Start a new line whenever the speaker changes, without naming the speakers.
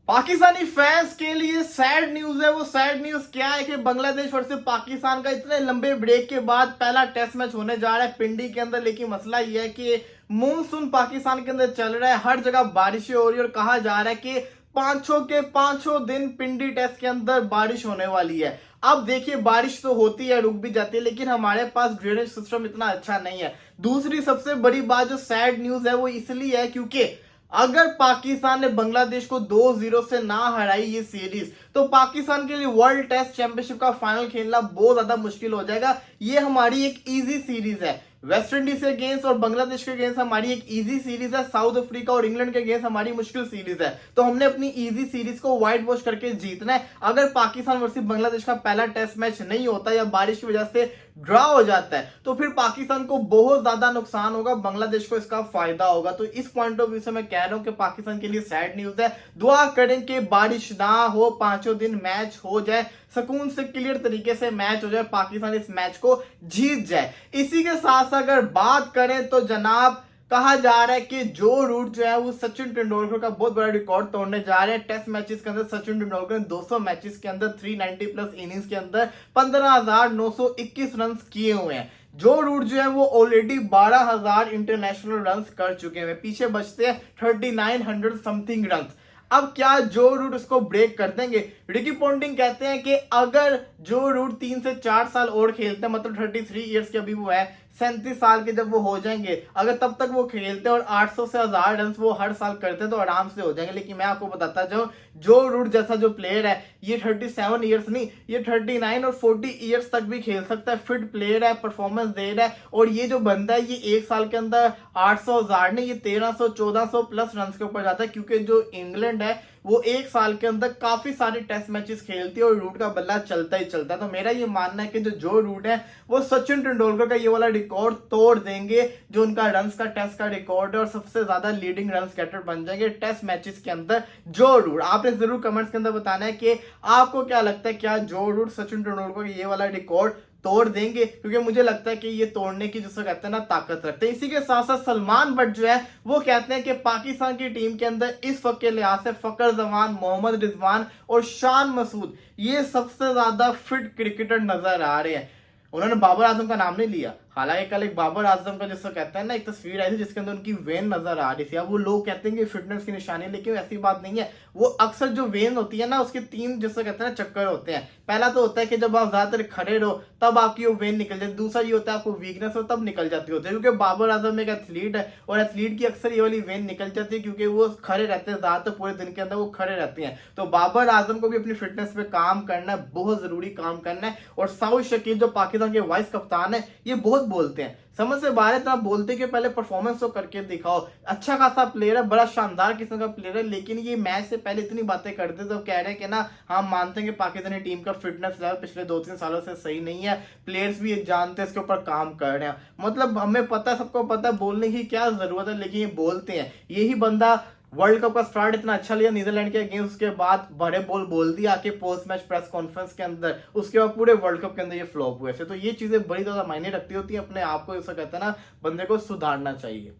Pakistani fans के लिए sad news है। वो सैड न्यूज क्या है कि बांग्लादेश वर्सेस पाकिस्तान का इतने लंबे ब्रेक के बाद पहला टेस्ट मैच होने जा रहा है पिंडी के अंदर। लेकिन मसला यह है कि मानसून पाकिस्तान के अंदर चल रहा है, हर जगह बारिशें हो रही है और कहा जा रहा है कि पांचों के पांचों दिन पिंडी टेस्ट के अंदर बारिश होने वाली है। अब देखिए, बारिश तो होती है, रुक भी जाती है, लेकिन हमारे पास ड्रेनेज सिस्टम इतना अच्छा नहीं है। दूसरी सबसे बड़ी बात जो सैड न्यूज है वो इसलिए है क्योंकि अगर पाकिस्तान ने बांग्लादेश को 2-0 से ना हराई ये सीरीज, तो पाकिस्तान के लिए वर्ल्ड टेस्ट चैंपियनशिप का फाइनल खेलना बहुत ज्यादा मुश्किल हो जाएगा। ये हमारी एक इजी सीरीज है। वेस्ट इंडीज के अगेंस्ट और बांग्लादेश के अगेंस्ट हमारी एक इजी सीरीज है। साउथ अफ्रीका और इंग्लैंड के अगेंस्ट हमारी मुश्किल सीरीज है। तो हमने अपनी इजी सीरीज को व्हाइट वॉश करके जीतना है। अगर पाकिस्तान वर्सेस बांग्लादेश का पहला टेस्ट मैच नहीं होता या बारिश की वजह से ड्रॉ हो जाता है, तो फिर पाकिस्तान को बहुत ज्यादा नुकसान होगा, बांग्लादेश को इसका फायदा होगा। तो इस पॉइंट ऑफ व्यू से मैं कह रहा हूं कि पाकिस्तान के लिए सैड न्यूज है। दुआ करें कि बारिश ना हो, पांचों दिन मैच हो जाए, सुकून से क्लियर तरीके से मैच हो जाए, पाकिस्तान इस मैच को जीत जाए। इसी के साथ अगर बात करें तो जनाब, कहा जा रहा है कि जो रूट जो है वो सचिन तेंदुलकर का बहुत बड़ा रिकॉर्ड तोड़ने जा रहे हैं। टेस्ट मैचेस के अंदर सचिन तेंदुलकर ने 200 मैचेस के अंदर 390 प्लस इनिंग्स के अंदर 15,921 रन किए हुए हैं। जो रूट जो है वो ऑलरेडी 12,000 इंटरनेशनल रन कर चुके हैं, पीछे बचते हैं 3900 समथिंग रन। अब क्या जो रूट उसको ब्रेक कर देंगे? रिकी पॉन्टिंग कहते हैं कि अगर जो रूट 3 से 4 साल और खेलते हैं, मतलब 33 ईयर्स के अभी वो है, 37 साल के जब वो हो जाएंगे, अगर तब तक वो खेलते और 800 से 1000 रन वो हर साल करते हैं तो आराम से हो जाएंगे। लेकिन मैं आपको बताता जाऊं, जो रूट जैसा जो प्लेयर है, ये 37 ईयर्स नहीं, ये 39 और 40 ईयर्स तक भी खेल सकता है। फिट प्लेयर है, परफॉर्मेंस दे रहा है। और ये जो बंदा है, ये एक साल के अंदर 800 1000 नहीं, ये 1300 1400 प्लस रन के ऊपर जाता है। क्योंकि जो इंग्लैंड है वो एक साल के अंदर काफी सारे टेस्ट मैचेस खेलती है और रूट का बल्ला चलता ही चलता है। तो मेरा ये मानना है कि जो रूट है वो सचिन तेंदुलकर का ये वाला रिकॉर्ड तोड़ देंगे, जो उनका रन्स का टेस्ट का रिकॉर्ड है, और सबसे ज्यादा लीडिंग रन गेटर बन जाएंगे टेस्ट मैचेस के अंदर जो रूट। आपने जरूर कमेंट्स के अंदर बताना है कि आपको क्या लगता है, क्या जो रूट सचिन तेंदुलकर ये वाला रिकॉर्ड तोड़ देंगे? क्योंकि मुझे लगता है कि ये तोड़ने की, जिसको कहते हैं ना, ताकत रखते हैं। इसी के साथ साथ सलमान बट जो है वो कहते हैं कि पाकिस्तान की टीम के अंदर इस वक्त के लिहाज से फकर जमान, मोहम्मद रिजवान और शान मसूद ये सबसे ज्यादा फिट क्रिकेटर नजर आ रहे हैं। उन्होंने बाबर आजम का नाम नहीं लिया, हालांकि कल एक बाबर आजम का, जिसको कहते हैं ना, एक तस्वीर आई थी जिसके अंदर उनकी वेन नजर आ रही थी। अब वो लोग कहते हैं कि फिटनेस की निशानी है, लेकिन ऐसी बात नहीं है। वो अक्सर जो वेन होती है ना, उसके 3, जिसको कहते हैं ना, चक्कर होते हैं। पहला तो होता है कि जब आप ज्यादातर खड़े रहो तब आपकी वो वेन निकल जाती है। दूसरा ये होता है आपको वीकनेस हो तब निकल जाती होती है। क्योंकि बाबर आजम एक एथलीट है और एथलीट की अक्सर ये वाली वेन निकल जाती है क्योंकि वो खड़े रहते हैं, ज्यादातर पूरे दिन के अंदर वो खड़े रहते हैं। तो बाबर आजम को भी अपनी फिटनेस पे काम करना है, बहुत जरूरी काम करना है। और साउथ शकील जो पाकिस्तान के वाइस कप्तान है, ये बहुत बोलते हैं, समझ से बाहर है। तो आप बोलते कि पहले परफॉर्मेंस तो करके दिखाओ। अच्छा खासा प्लेयर है, बड़ा शानदार किस्म का प्लेयर है, लेकिन ये मैच से पहले इतनी बातें करते तो कह रहे हैं कि ना, हम मानते हैं कि पाकिस्तानी टीम का फिटनेस लेवल पिछले 2-3 सालों से सही नहीं है, प्लेयर्स भी जानते हैं, इसके ऊपर काम कर रहे हैं। मतलब हमें पता है, सबको पता है, बोलने की क्या जरूरत है, लेकिन ये बोलते हैं। यही बंदा वर्ल्ड कप का स्टार्ट इतना अच्छा लिया नीदरलैंड के अगेंस्ट, उसके बाद बड़े बोल बोल दिया आके पोस्ट मैच प्रेस कॉन्फ्रेंस के अंदर, उसके बाद पूरे वर्ल्ड कप के अंदर ये फ्लॉप हुए थे। तो ये चीजें बड़ी ज्यादा मायने रखती होती है। अपने आप को, जैसा कहते हैं ना, बंदे को सुधारना चाहिए।